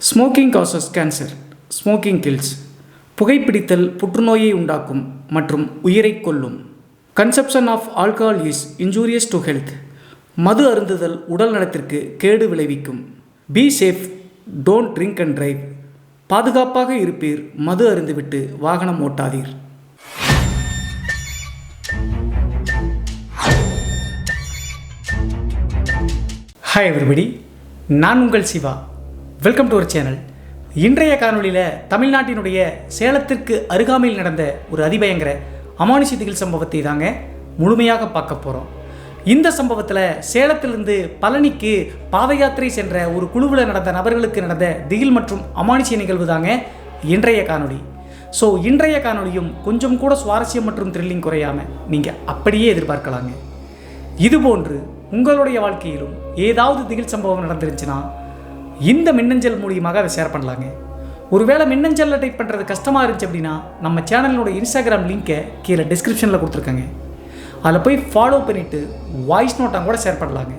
Smoking causes cancer, smoking kills. புகைப்பிடித்தல் புற்றுநோயை உண்டாக்கும் மற்றும் உயிரை கொல்லும். Consumption of alcohol is injurious to health. மது அருந்துதல் உடல் நலத்திற்கு கேடு விளைவிக்கும். Be safe, don't drink and drive. பாதுகாப்பாக இருப்பீர், மது அருந்துவிட்டு வாகனம் ஓட்டாதீர். ஹாய் எவ்ரிபடி, நான் உங்கள் Siva. Welcome to our channel. இன்றைய காணொலியில் தமிழ்நாட்டினுடைய சேலத்திற்கு அருகாமையில் நடந்த ஒரு அதிபயங்கர அமானுஷ்ய திகில் சம்பவத்தை தாங்க முழுமையாக பார்க்க போகிறோம். இந்த சம்பவத்தில் சேலத்திலிருந்து பழனிக்கு பாத யாத்திரை சென்ற ஒரு குழுவில் நடந்த நபர்களுக்கு நடந்த திகில் மற்றும் அமானுஷ்ய நிகழ்வு தாங்க இன்றைய காணொலி. ஸோ இன்றைய காணொலியும் கொஞ்சம் கூட சுவாரஸ்யம் மற்றும் த்ரில்லிங் குறையாமல் நீங்கள் அப்படியே எதிர்பார்க்கலாங்க. இதுபோன்று உங்களுடைய வாழ்க்கையிலும் ஏதாவது திகில் சம்பவம் நடந்துருந்துச்சுன்னா இந்த மின்னஞ்சல் மூலியமாக அதை ஷேர் பண்ணலாங்க. ஒருவேளை மின்னஞ்சலில் டைப் பண்ணுறது கஷ்டமாக இருந்துச்சு அப்படின்னா நம்ம சேனலினுடைய இன்ஸ்டாகிராம் லிங்க்கை கீழே டிஸ்கிரிப்ஷனில் கொடுத்துருக்கேங்க. அதில் போய் ஃபாலோ பண்ணிவிட்டு வாய்ஸ் நோட்டாக கூட ஷேர் பண்ணலாங்க.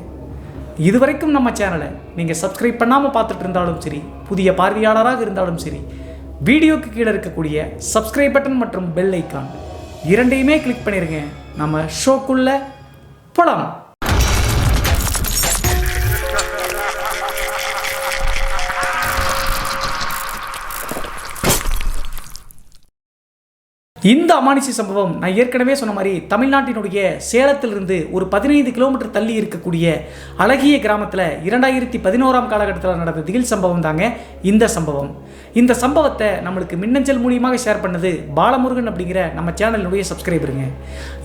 இது வரைக்கும் நம்ம சேனலை நீங்கள் சப்ஸ்கிரைப் பண்ணாமல் பார்த்துட்டு இருந்தாலும் சரி, புதிய பார்வையாளராக இருந்தாலும் சரி, வீடியோக்கு கீழே இருக்கக்கூடிய சப்ஸ்கிரைப் பட்டன் மற்றும் பெல் ஐக்கான் இரண்டையுமே கிளிக் பண்ணிடுங்க. நம்ம ஷோக்குள்ளே போகலாம். இந்த அமானுஷ்ய சம்பவம் நான் ஏற்கனவே சொன்ன மாதிரி தமிழ்நாட்டினுடைய சேலத்திலிருந்து ஒரு 15 கிலோமீட்டர் தள்ளி இருக்கக்கூடிய அழகிய கிராமத்தில் 2011 காலகட்டத்தில் நடந்த திகில் சம்பவம் தாங்க இந்த சம்பவம். இந்த சம்பவத்தை நம்மளுக்கு மின்னஞ்சல் மூலியமாக ஷேர் பண்ணது பாலமுருகன் அப்படிங்கிற நம்ம சேனலுடைய சப்ஸ்கிரைபருங்க.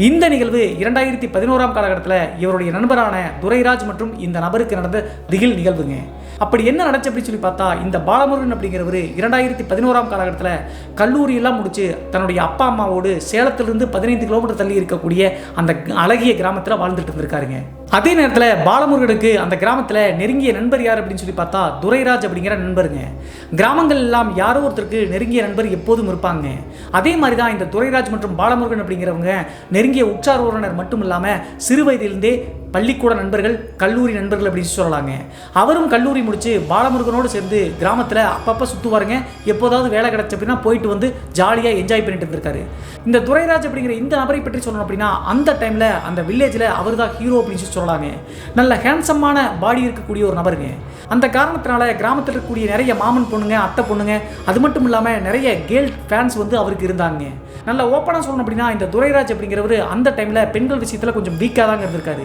இந்த நிகழ்வு 2011 காலகட்டத்தில் இவருடைய நண்பரான துரைராஜ் மற்றும் இந்த நபருக்கு நடந்த திகில் நிகழ்வுங்க. அப்படி என்ன நடந்துச்சு அப்படின்னு சொல்லி பார்த்தா, இந்த பாலமுருகன் அப்படிங்கிறவர் 2011 காலகட்டத்தில் கல்லூரியெல்லாம் முடிச்சு தன்னுடைய அப்பா அம்மாவோடு சேலத்திலிருந்து 15 கிலோமீட்டர் தள்ளி இருக்கக்கூடிய அந்த அழகிய கிராமத்தில் வாழ்ந்துட்டு இருந்திருக்காருங்க. அதே நேரத்தில் பாலமுருகனுக்கு அந்த கிராமத்தில் நெருங்கிய நண்பர் யார் அப்படின்னு சொல்லி பார்த்தா துரைராஜ் அப்படிங்கிற நண்பருங்க. கிராமங்கள் எல்லாம் யாரோ ஒருத்தருக்கு நெருங்கிய நண்பர் எப்போதும் இருப்பாங்க. அதே மாதிரி தான் இந்த துரைராஜ் மற்றும் பாலமுருகன் அப்படிங்கிறவங்க நெருங்கிய உற்றார் உறவினர் மட்டும் இல்லாமல் சிறு வயதிலிருந்தே பள்ளிக்கூட நண்பர்கள், கல்லூரி நண்பர்கள் அப்படின்னு சொல்லலாங்க. அவரும் கல்லூரி முடிச்சு பாலமுருகனோடு சேர்ந்து கிராமத்தில் அப்பப்போ சுற்றுவாருங்க. எப்போதாவது வேலை கிடச்ச அப்படின்னா போயிட்டு வந்து ஜாலியாக என்ஜாய் பண்ணிட்டு இருந்திருக்காரு. இந்த துரைராஜ் அப்படிங்கிற இந்த நபரை பற்றி சொல்லணும் அப்படின்னா அந்த டைமில் அந்த வில்லேஜில் அவர் தான் ஹீரோ அப்படின்னு சொல்லலாங்க. நல்ல ஹேண்ட்ஸமான பாடி இருக்கக்கூடிய ஒரு நபருங்க. அந்த காரணத்தினால கிராமத்தில் இருக்கக்கூடிய நிறைய மாமன் பொண்ணுங்க, அத்தை பொண்ணுங்க, அது மட்டும் இல்லாமல் நிறைய கேர்ள் ஃபேன்ஸ் வந்து அவருக்கு இருந்தாங்க. நல்ல ஓப்பனாக சொல்லணும் அப்படின்னா இந்த துரைராஜ் அப்படிங்கிறவர் அந்த டைமில் பெண்கள் விஷயத்தில் கொஞ்சம் வீக்காக தாங்க இருந்திருக்காரு.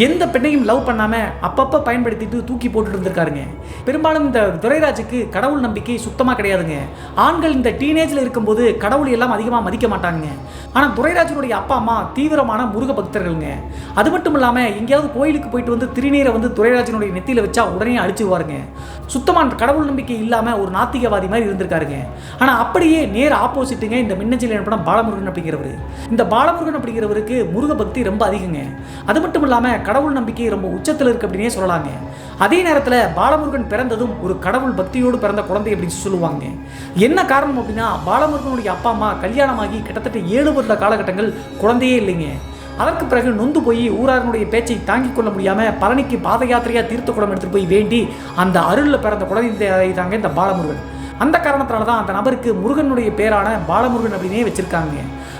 எந்த பெண்ணையும் லவ் பண்ணாமல் அப்பப்போ பயன்படுத்திட்டு தூக்கி போட்டுட்டு இருந்திருக்காருங்க. பெரும்பாலும் இந்த துரைராஜுக்கு கடவுள் நம்பிக்கை சுத்தமாக கிடையாதுங்க. ஆண்கள் இந்த டீனேஜில் இருக்கும்போது கடவுள் எல்லாம் அதிகமாக மதிக்க மாட்டாங்க. ஆனால் துரைராஜனுடைய அப்பா அம்மா தீவிரமான முருக பக்தர்கள்ங்க. அது மட்டும் இல்லாமல் எங்கேயாவது கோயிலுக்கு போயிட்டு வந்து திருநீரை வந்து துரைராஜனுடைய நெத்தியில் வச்சா உடனே அழிச்சுவாருங்க. சுத்தமான கடவுள் நம்பிக்கை இல்லாமல் ஒரு நாத்திகவாதி மாதிரி இருந்திருக்காருங்க. ஆனால் அப்படியே நேர் ஆப்போசிட்டுங்க இந்த மின்னஞ்சல் என்ன பாலமுருகன் அப்படிங்கிறவர். இந்த பாலமுருகன் அப்படிங்கிறவருக்கு முருக பக்தி ரொம்ப அதிகங்க. அது மட்டும் இல்லாமல் கடவுள் நம்பிக்கை ரொம்ப உச்சத்தில் இருக்கு அப்படின்னே சொல்லலாங்க. அதே நேரத்தில் பாலமுருகன் பிறந்ததும் ஒரு கடவுள் பக்தியோடு பிறந்த குழந்தை அப்படின்னு சொல்லுவாங்க. என்ன காரணம் அப்படின்னா, பாலமுருகனுடைய அப்பா அம்மா கல்யாணமாகி கிட்டத்தட்ட 7 வருட காலகட்டங்கள் குழந்தையே இல்லைங்க. அதற்கு பிறகு நொந்து போய் ஊராரனுடைய பேச்சை தாங்கிக் கொள்ள முடியாமல் பழனிக்கு பாத யாத்திரையாக தீர்த்தக்குடம் எடுத்துகிட்டு போய் வேண்டி அந்த அருளில் பிறந்த குழந்தை தாங்க இந்த பாலமுருகன். அந்த காரணத்தினால தான் அந்த நபருக்கு முருகனுடைய பேரான பாலமுருகன் அப்படின்னே வச்சிருக்காங்க.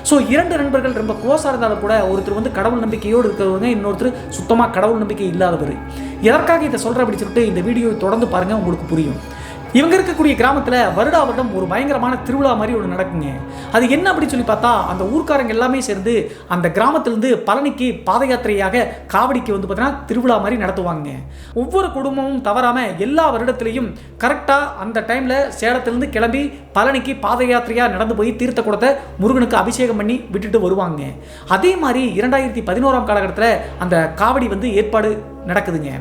ஸோ 2 நண்பர்கள் ரொம்ப க்ளோஸாக இருந்தாலும் கூட ஒருத்தர் வந்து கடவுள் நம்பிக்கையோடு இருக்கிறவங்க, இன்னொருத்தர் சுத்தமாக கடவுள் நம்பிக்கை இல்லாதவர். எதற்காக இதை சொல்கிற அப்படின்னு சொல்லிட்டு இந்த வீடியோவை தொடர்ந்து பாருங்கள், உங்களுக்கு புரியும். இவங்க இருக்கக்கூடிய கிராமத்தில் வருடா வருடம் ஒரு பயங்கரமான திருவிழா மாதிரி ஒன்று நடக்குங்க. அது என்ன அப்படின்னு சொல்லி பார்த்தா, அந்த ஊர்க்காரங்க எல்லாமே சேர்ந்து அந்த கிராமத்திலேருந்து பழனிக்கு பாத யாத்திரையாக காவடிக்கு வந்து பார்த்தீங்கன்னா திருவிழா மாதிரி நடத்துவாங்க. ஒவ்வொரு குடும்பமும் தவறாமல் எல்லா வருடத்துலையும் கரெக்டாக அந்த டைமில் சேலத்திலேருந்து கிளம்பி பழனிக்கு பாத யாத்திரையாக நடந்து போய் தீர்த்த குடத்தை முருகனுக்கு அபிஷேகம் பண்ணி விட்டுட்டு வருவாங்க. அதே மாதிரி 2011 காலகட்டத்தில் அந்த காவடி வந்து ஏற்பாடு நடக்குதுங்க.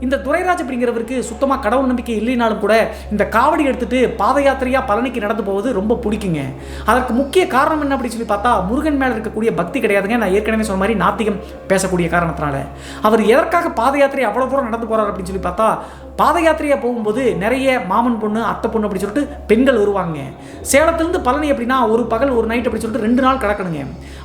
இந்த துரைராஜ் அப்படிங்கிறவருக்கு சுத்தமாக கடவுள் நம்பிக்கை இல்லைனாலும் கூட இந்த காவடி எடுத்துட்டு பாத யாத்திரையாக பழனிக்கு நடந்து போவது ரொம்ப பிடிக்குங்க. அதற்கு முக்கிய காரணம் என்ன அப்படின்னு சொல்லி பார்த்தா, முருகன் மேலே இருக்கக்கூடிய பக்தி கிடையாதுங்க. நான் ஏற்கனவே சொன்ன மாதிரி நாத்திகம் பேசக்கூடிய காரணத்தினால அவர் எதற்காக பாத யாத்திரை அவ்வளோ தூரம் நடந்து போகிறார் அப்படின்னு சொல்லி பார்த்தா, பாத யாத்திரையாக போகும்போது நிறைய மாமன் பொண்ணு அத்தை பொண்ணு அப்படி சொல்லிட்டு பெண்கள் வருவாங்க. சேலத்துலேருந்து பழனி எப்படின்னா ஒரு பகல் ஒரு நைட் அப்படி சொல்லிட்டு 2 நாள் கிடக்கணுங்க.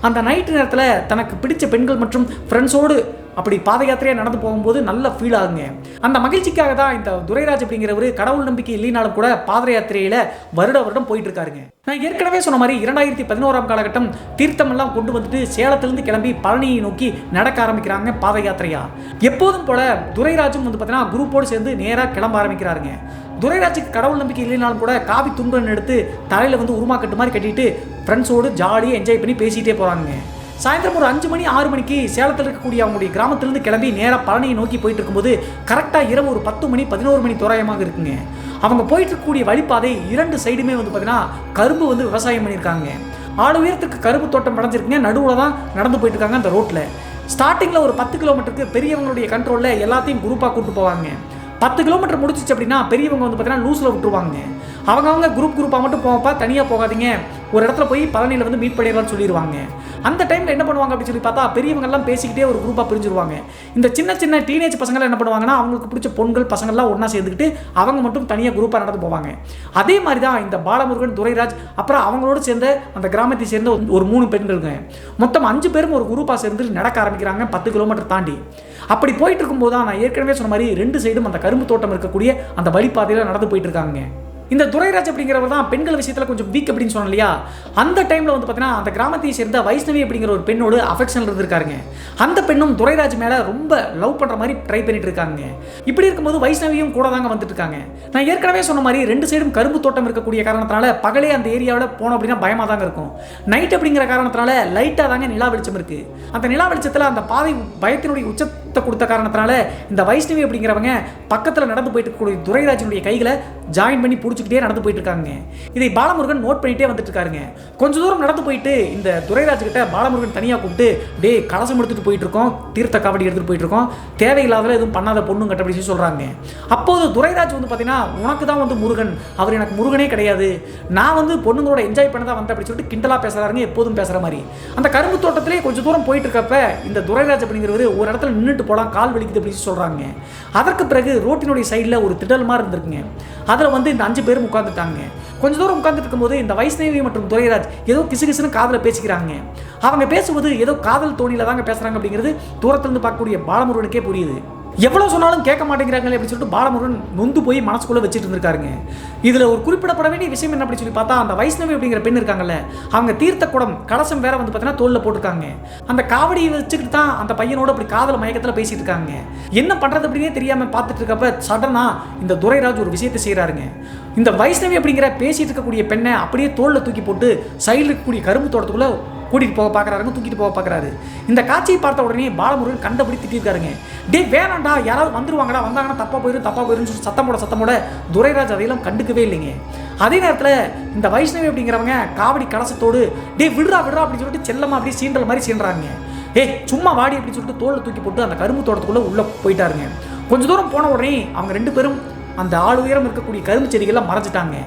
அந்த நைட்டு நேரத்தில் தனக்கு பிடிச்ச பெண்கள் மற்றும் ஃப்ரெண்ட்ஸோடு அப்படி பாத யாத்திரையாக நடந்து போகும்போது நல்ல ஃபீல் ஆகுங்க. அந்த மகிழ்ச்சிக்காக தான் இந்த துரைராஜ் அப்படிங்கிறவர் கடவுள் நம்பிக்கை இல்லைனாலும் கூட பாத யாத்திரையில் வருடம் போயிட்டு இருக்காருங்க. நான் ஏற்கனவே சொன்ன மாதிரி 2011ஆம் காலகட்டம் தீர்த்தமெல்லாம் கொண்டு வந்துட்டு சேலத்திலிருந்து கிளம்பி பழனியை நோக்கி நடக்க ஆரம்பிக்கிறாங்க பாத யாத்திரையா. எப்போதும் போல துரைராஜும் வந்து பார்த்தீங்கன்னா குரூப்போடு சேர்ந்து நேராக கிளம்ப ஆரம்பிக்கிறாருங்க. துரைராஜுக்கு கடவுள் நம்பிக்கை இல்லைனாலும் கூட காவி துண்டுன்னு எடுத்து தலையில் வந்து உருமா கட்டு மாதிரி கட்டிட்டு ஃப்ரெண்ட்ஸோடு ஜாலியாக என்ஜாய் பண்ணி பேசிகிட்டே போகிறாங்க. சாயந்தரம் ஒரு 5 மணி 6 மணிக்கு சேலத்தில் இருக்கக்கூடிய அவங்களுடைய கிராமத்திலிருந்து கிளம்பி நேராக பழனியை நோக்கி போயிட்டு இருக்கும்போது கரெக்டாக இரவு ஒரு 10 மணி 11 மணி தோராயமாக இருக்குங்க. அவங்க போயிட்டு இருக்கக்கூடிய வழிபாதை 2 சைடுமே வந்து பார்த்தீங்கன்னா கரும்பு வந்து விவசாயம் பண்ணியிருக்காங்க. 6 உயரத்துக்கு கரும்பு தோட்டம் அடைஞ்சிருக்குங்க. நடுவில் தான் நடந்து போயிட்டு இருக்காங்க அந்த ரோட்டில். ஸ்டார்டிங்கில் ஒரு 10 கிலோமீட்டருக்கு பெரியவங்களுடைய கண்ட்ரோலில் எல்லாத்தையும் குரூப்பாக கூப்பிட்டு போவாங்க. 10 கிலோமீட்டர் முடிச்சிச்சு அப்படின்னா பெரியவங்க வந்து பார்த்தீங்கன்னா லூஸில் விட்டுருவாங்க. அவங்க குரூப்பாக மட்டும் போகப்பா, தனியாக போகாதீங்க, ஒரு இடத்துல போய் பழனியில் வந்து மீட் பண்ணிடலாம்னு சொல்லிடுவாங்க. அந்த டைமில் என்ன பண்ணுவாங்க அப்படின்னு சொல்லி பார்த்தா பெரியவங்கெல்லாம் பேசிக்கிட்டே ஒரு குரூப்பாக பிரிஞ்சிருவாங்க. இந்த சின்ன டீனேஜ் பசங்களாம் என்ன பண்ணுவாங்கன்னா அவங்களுக்கு பிடிச்ச பொண்கள் பசங்கள்லாம் ஒன்றா சேர்ந்துக்கிட்டு அவங்க மட்டும் தனியாக குரூப்பாக நடந்து போவாங்க. அதே மாதிரி தான் இந்த பாலமுருகன், துரைராஜ் அப்புறம் அவங்களோடு சேர்ந்த அந்த கிராமத்தை சேர்ந்த ஒரு 3 பெண்களுங்க மொத்தம் 5 பேரும் ஒரு குரூப்பாக சேர்ந்து நடக்க ஆரம்பிக்கிறாங்க 10 கிலோமீட்டர் தாண்டி. அப்படி போயிட்டு இருக்கும்போது தான் நான் ஏற்கனவே சொன்ன மாதிரி 2 சைடும் அந்த கரும்பு தோட்டம் இருக்கக்கூடிய அந்த வழிபாதையில் நடந்து போயிட்டு இருக்காங்க. இந்த துரைராஜ் அப்படிங்கிறவர் தான் பெண்கள் விஷயத்தில் கொஞ்சம் வீக் அப்படின்னு சொன்னோம் இல்லையா. அந்த டைமில் வந்து பார்த்தீங்கன்னா அந்த கிராமத்தை சேர்ந்த வைஷ்ணவி அப்படிங்கிற ஒரு பெண்ணோடு அஃபெக்ஷன் இருந்திருக்காருங்க. அந்த பெண்ணும் துரைராஜ் மேலே ரொம்ப லவ் பண்ணுற மாதிரி ட்ரை பண்ணிட்டு இருக்காங்க. இப்படி இருக்கும்போது வைஷ்ணவியும் கூட தாங்க வந்துட்டு இருக்காங்க. நான் ஏற்கனவே சொன்ன மாதிரி 2 சைடும் கரும்பு தோட்டம் இருக்கக்கூடிய காரணத்தினால பகலே அந்த ஏரியாவில் போனோம் அப்படின்னா பயமாக தாங்க இருக்கும். நைட் அப்படிங்கிற காரணத்தினால லைட்டாக தாங்க நிலா வெளிச்சம் இருக்குது. அந்த நிலா வெளிச்சத்தில் அந்த பாதை பயத்தினுடைய உச்சத்தை கொடுத்த காரணத்தினால இந்த வைஷ்ணவி அப்படிங்கிறவங்க பக்கத்தில் நடந்து போயிட்டு இருக்கக்கூடிய துரைராஜனுடைய கைகளை ஜாயின் பண்ணி பிடிச்சிக்கிட்டே நடந்து போயிட்டு இருக்காங்க. இதை பாலமுருகன் நோட் பண்ணிட்டே வந்துட்டு இருக்காருங்க. கொஞ்சம் தூரம் நடந்து போயிட்டு இந்த துரைராஜ் கிட்ட பாலமுருகன் தனியாக கூப்பிட்டு டே கலசம் எடுத்துட்டு போயிட்டு இருக்கோம், தீர்த்த காவடி எடுத்துட்டு போயிட்டு இருக்கோம், தேவையில்லாத எதுவும் பண்ணாத பொண்ணுங்க கட்ட அப்படி சொல்றாங்க. அப்போது துரைராஜ் வந்து பார்த்தீங்கன்னா உனக்கு தான் வந்து முருகன், அவர் எனக்கு முருகனே கிடையாது, நான் வந்து பொண்ணுங்களோட என்ஜாய் பண்ண தான் வந்தேன் அப்படி சொல்லிட்டு கிண்டலா பேசுறாருங்க, எப்போதும் பேசுற மாதிரி. அந்த கரும்பு தோட்டத்திலே கொஞ்சம் தூரம் போயிட்டு இருக்கப்ப இந்த துரைராஜ் அப்படிங்கிறவர் ஒரு இடத்துல நின்றுட்டு போலாம், கால் வலிக்குது அப்படின்னு சொல்றாங்க. அதற்கு பிறகு ரோட்டினுடைய சைடில் ஒரு திடல் மாதிரி இருந்திருக்குங்க. அதில் வந்து இந்த 5 பேரும் உட்காந்துட்டாங்க. கொஞ்சம் தூரம் உட்காந்துட்டு இருக்கும்போது இந்த வைஷ்ணவி மற்றும் துரைராஜ் ஏதோ கிசுகிசுன்னு காதில் பேசிக்கிறாங்க. அவங்க பேசும்போது ஏதோ காதல் தோணியில தாங்க பேசுறாங்க அப்படிங்கிறது தூரத்திலிருந்து பார்க்கக்கூடிய பாலமுருகனுக்கே புரியுது. எவ்வளவு சொன்னாலும் கேட்க மாட்டேங்கிறாங்களே அப்படின்னு சொல்லிட்டு பாலமுருகன் நொந்து போய் மனசுக்குள்ள வச்சுட்டு இருந்திருக்காருங்க. இதுல ஒரு குறிப்பிடப்பட வேண்டிய விஷயம் என்ன அப்படின்னு சொல்லி பார்த்தா அந்த வைஷ்ணவி அப்படிங்கிற பெண் இருக்காங்கல்ல, அவங்க தீர்த்த குடம் கலசம் வேற வந்து பார்த்தீங்கன்னா தோல்ல போட்டிருக்காங்க. அந்த காவடியை வச்சுக்கிட்டு தான் அந்த பையனோட அப்படி காதல் மயக்கத்தில் பேசிட்டு இருக்காங்க. என்ன பண்றது அப்படின்னே தெரியாம பார்த்துட்டு இருக்கப்ப சடனா இந்த துரைராஜ் ஒரு விஷயத்தை செய்யறாருங்க. இந்த வைஷ்ணவி அப்படிங்கிற பேசிட்டு இருக்கக்கூடிய பெண்ணை அப்படியே தோல்ல தூக்கி போட்டு சைடில் இருக்கக்கூடிய கரும்பு தோட்டத்துக்குள்ள கூட்டிட்டு போக பார்க்குறாருங்க, தூக்கிட்டு போக பார்க்குறாரு. இந்த காட்சியை பார்த்த உடனே பாலமுருகன் கண்டபடி திட்டிருக்காருங்க. டே வேணாண்டா, யாராவது வந்துருவாங்கடா, வந்தாங்கன்னா தப்பா போயிடும் சொல்லி சத்தமோட துரைராஜ் அதையெல்லாம் கண்டுக்கவே இல்லைங்க. அதே நேரத்தில் இந்த வைஷ்ணவி அப்படிங்கிறவங்க காவடி கலசத்தோடு டே விடுறா அப்படின்னு சொல்லிட்டு செல்லமா அப்படியே சீண்டல் மாதிரி சீன்றாங்க. சும்மா வாடி அப்படின்னு சொல்லிட்டு தோலை தூக்கி போட்டு அந்த கரும்பு தோட்டத்துக்குள்ள உள்ள போயிட்டாருங்க. கொஞ்சம் தூரம் போன உடனே அவங்க 2 பேரும் அந்த ஆள் உயரம் இருக்கக்கூடிய கரும்பு செடிகள்லாம் மறைஞ்சிட்டாங்க.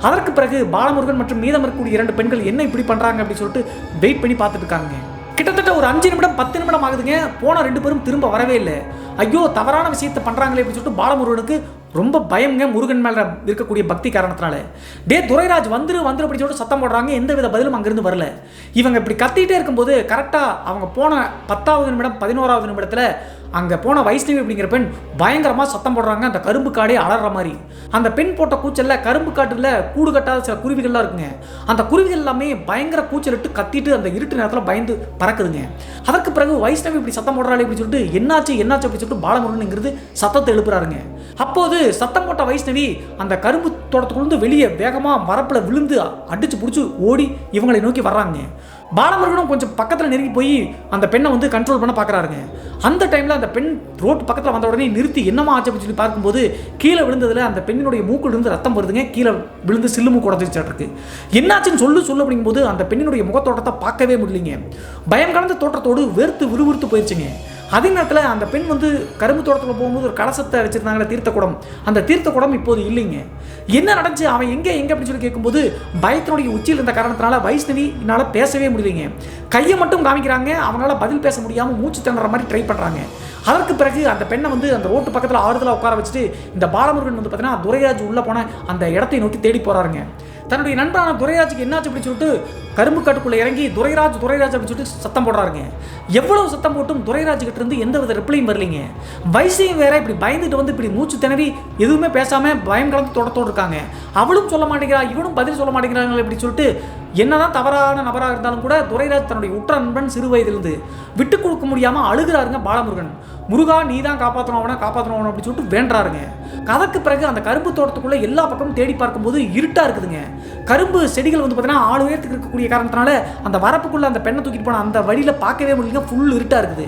அதற்கு பிறகு பாலமுருகன் மற்றும் மீதம் இருக்கக்கூடிய 2 பெண்கள் என்ன இப்படி பண்றாங்க அப்படின்னு சொல்லிட்டு வெயிட் பண்ணி பார்த்துட்டு இருக்காங்க. கிட்டத்தட்ட ஒரு 5 நிமிடம் 10 நிமிடம் ஆகுதுங்க. போன 2 பேரும் திரும்ப வரவே இல்லை. ஐயோ தவறான விஷயத்தை பண்றாங்களே அப்படின்னு சொல்லிட்டு பாலமுருகனுக்கு ரொம்ப பயம்ங்க. முருகன் மேல இருக்கக்கூடிய பக்தி காரணத்தினால துரைராஜ் வந்துரு அப்படின்னு சொல்லிட்டு சத்தம் போடுறாங்க. எந்த வித பதிலும் அங்கிருந்து வரல. இவங்க இப்படி கத்திட்டே இருக்கும்போது கரெக்டா அவங்க போன 10வது நிமிடம் 11வது நிமிடத்துல அங்கே போன வைஷ்ணவி அப்படிங்கிற பெண் பயங்கரமாக சத்தம் போடுறாங்க. அந்த கரும்பு காடே அலற மாதிரி. அந்த பெண் போட்ட கூச்சலில் கரும்பு காட்டில் கூடு கட்டாத சில குருவிகள்லாம் இருக்குங்க. அந்த குருவிகள் எல்லாமே பயங்கர கூச்சலிட்டு கத்திட்டு அந்த இருட்டு நேரத்தில் பயந்து பறக்குதுங்க. அதற்கு பிறகு வைஷ்ணவி இப்படி சத்தம் போடுறாள் அப்படின்னு சொல்லிட்டு என்னாச்சு அப்படின்னு சொல்லிட்டு பாலமுருகனுங்கிறது சத்தத்தை எழுப்புறாருங்க. அப்போது சத்தம் போட்ட வைஷ்ணவி அந்த கரும்பு தோட்டத்துக்குள்ளேருந்து வெளியே வேகமாக மரப்பில் விழுந்து அடிச்சு பிடிச்சி ஓடி இவங்களை நோக்கி வர்றாங்க. பாலமுருகனும் கொஞ்சம் பக்கத்தில் நெருங்கி போய் அந்த பெண்ணை வந்து கண்ட்ரோல் பண்ண பார்க்குறாருங்க. அந்த டைமில் அந்த பெண் ரோட்டு பக்கத்தில் வந்த உடனே நிறுத்தி என்னமா ஆச்சு அப்படின்னு சொல்லி பார்க்கும்போது கீழே விழுந்ததில் அந்த பெண்ணினுடைய மூக்கில் இருந்து ரத்தம் வருதுங்க. கீழே விழுந்து சில்லு மூக்கு உடஞ்சிருக்கு. என்னாச்சுன்னு சொல்லு அப்படிங்கும்போது அந்த பெண்ணினுடைய முகத்தோட்டத்தை பார்க்கவே முடியலைங்க. பயம் கலந்த தோற்றத்தோடு வேர்த்து விறுவிறுத்து போயிடுச்சுங்க. அதே நேரத்தில் அந்த பெண் வந்து கரும்பு தோட்டத்தில் போகும்போது ஒரு கலசத்தை வச்சுருந்தாங்களே தீர்த்தக்குடம், அந்த தீர்த்தக்குடம் இப்போது இல்லைங்க. என்ன நடந்துச்சு, அவன் எங்கே அப்படின்னு சொல்லி கேட்கும்போது பயத்தினுடைய உச்சியில் இருந்த காரணத்தினால வைஷ்ணவினால பேசவே முடியலைங்க. கையை மட்டும் காமிக்கிறாங்க, அவங்களால பதில் பேச முடியாமல் மூச்சு திணற மாதிரி ட்ரை பண்ணுறாங்க. அதற்கு பிறகு அந்த பெண்ணை வந்து அந்த ரோட்டு பக்கத்தில் ஆறுதலாக உட்கார வச்சுட்டு இந்த பாலமுருகன் வந்து பார்த்தீங்கன்னா துரைராஜ் உள்ளே போன அந்த இடத்தை நோக்கி தேடி போகிறாருங்க. தன்னுடைய நண்பரான துரைராஜுக்கு என்னாச்சு அப்படின்னு சொல்லிட்டு கரும்பு காட்டுக்குள்ளே இறங்கி துரைராஜ் அப்படின்னு சொல்லிட்டு சத்தம் போடுறாருங்க. எவ்வளவு சத்தம் போட்டும் துரைராஜ் கிட்ட இருந்து எந்த வித ரிப்ளையும் வரலைங்க. வைசியும் வேற இப்படி பயந்துட்டு வந்து இப்படி மூச்சு திணறி எதுவுமே பேசாம பயம் கலந்து தோட்டத்தோடு இருக்காங்க. அவளும் சொல்ல மாட்டேங்கிறா, இவனும் பதில் சொல்ல மாட்டேங்கிறாங்க. இப்படி சொல்லிட்டு என்னதான் தவறான நபராக இருந்தாலும் கூட துரைராஜ் தன்னுடைய உற்ற நண்பன் சிறு வயதிலிருந்து விட்டு கொடுக்க முடியாம அழுகிறாருங்க பாலமுருகன். முருகா நீ தான் காப்பாற்றணும் அவனை அப்படின்னு சொல்லிட்டு வேண்டாருங்க. அதற்கு பிறகு அந்த கரும்பு தோட்டத்துக்குள்ள எல்லா பக்கமும் தேடி பார்க்கும்போது இருட்டா இருக்குதுங்க. கரும்பு செடிகள் வந்து பார்த்தீங்கன்னா 6 உயரத்துக்கு இருக்கக்கூடிய காரணத்தினால அந்த வரப்புக்குள்ள அந்த பெண்ணை தூக்கிட்டு போன அந்த வழியில பார்க்கவே முடியல, ஃபுல் இருட்டா இருக்குது.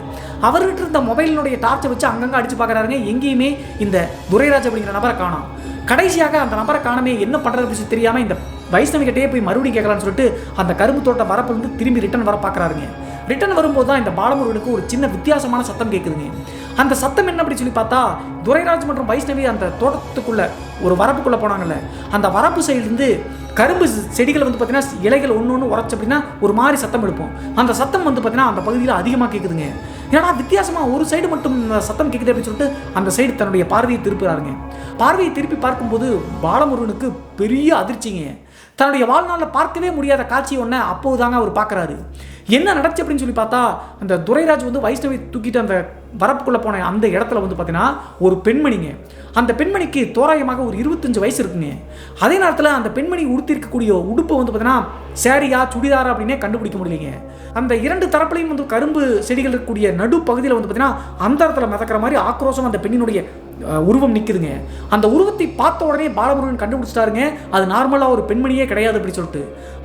அவர்கிட்ட இருந்த மொபைலினுடைய டார்ச்சை வச்சு அங்கங்க அடிச்சு பார்க்கறாருங்க. எங்கேயுமே இந்த துரைராஜ் அப்படிங்கிற நபரை காணோம். கடைசியாக அந்த நபரை காணமே என்ன பண்றது அப்படின்னு தெரியாம இந்த வைஷ்ணவி கிட்டே போய் மறுபடியும் கேட்கலான்னு சொல்லிட்டு அந்த கரும்பு தோட்ட வரப்பு வந்து திரும்பி ரிட்டர்ன் வர பார்க்குறாருங்க. ரிட்டர்ன் வரும்போது தான் இந்த பாலமுருகனுக்கு ஒரு சின்ன வித்தியாசமான சத்தம் கேட்குதுங்க. அந்த சத்தம் என்ன அப்படி சொல்லி பார்த்தா துரைராஜ் மற்றும் வைஷ்ணவி அந்த தோட்டத்துக்குள்ள ஒரு வரப்புக்குள்ளே போனாங்கல்ல, அந்த வரப்பு சைட்லேருந்து கரும்பு செடிகள் வந்து பார்த்தீங்கன்னா இலைகள் ஒன்று உரைச்சு அப்படின்னா ஒரு மாதிரி சத்தம் எடுப்போம். அந்த சத்தம் வந்து பார்த்தீங்கன்னா அந்த பகுதியில் அதிகமாக கேட்குதுங்க. ஏன்னா வித்தியாசமாக ஒரு சைடு மட்டும் சத்தம் கேட்குது அப்படின்னு சொல்லிட்டு அந்த சைடு தன்னுடைய பார்வையை திருப்புறாருங்க. பார்வையை திருப்பி பார்க்கும்போது பாலமுருகனுக்கு பெரிய அதிர்ச்சிங்க. தன்னுடைய வாழ்நாளில் பார்க்கவே முடியாத காட்சி ஒன்று அப்போதாங்க அவர் பார்க்குறாரு. என்ன நடந்துச்சு அப்படின்னு சொல்லி பார்த்தா அந்த துரைராஜ் வந்து வைஷ்ணவி தூக்கிட்டு அந்த வரப்புக்குள்ளே போன அந்த இடத்துல வந்து பார்த்தீங்கன்னா ஒரு பெண்மணிங்க. அந்த பெண்மணிக்கு தோராயமாக ஒரு 25 வயசு இருக்குங்க. அதே நேரத்தில் அந்த பெண்மணி உடுத்திருக்கக்கூடிய உடுப்பு வந்து பார்த்தீங்கன்னா சேரியா சுடிதாரா அப்படின்னே கண்டுபிடிக்க முடியலைங்க. அந்த 2 தரப்புலையும் வந்து கரும்பு செடிகள் இருக்கக்கூடிய நடு பகுதியில் வந்து பார்த்தீங்கன்னா அந்த இடத்துல மிதக்கிற மாதிரி ஆக்ரோஷம் அந்த பெண்ணினுடைய உருவம் நிற்குதுங்க. அந்த உருவத்தை பார்த்த உடனே பாலமுருகன் கண்டுபிடிச்சிட்டாருங்க, அது நார்மலாக ஒரு பெண்மணியே கிடையாது அப்படி சொல்லிட்டு.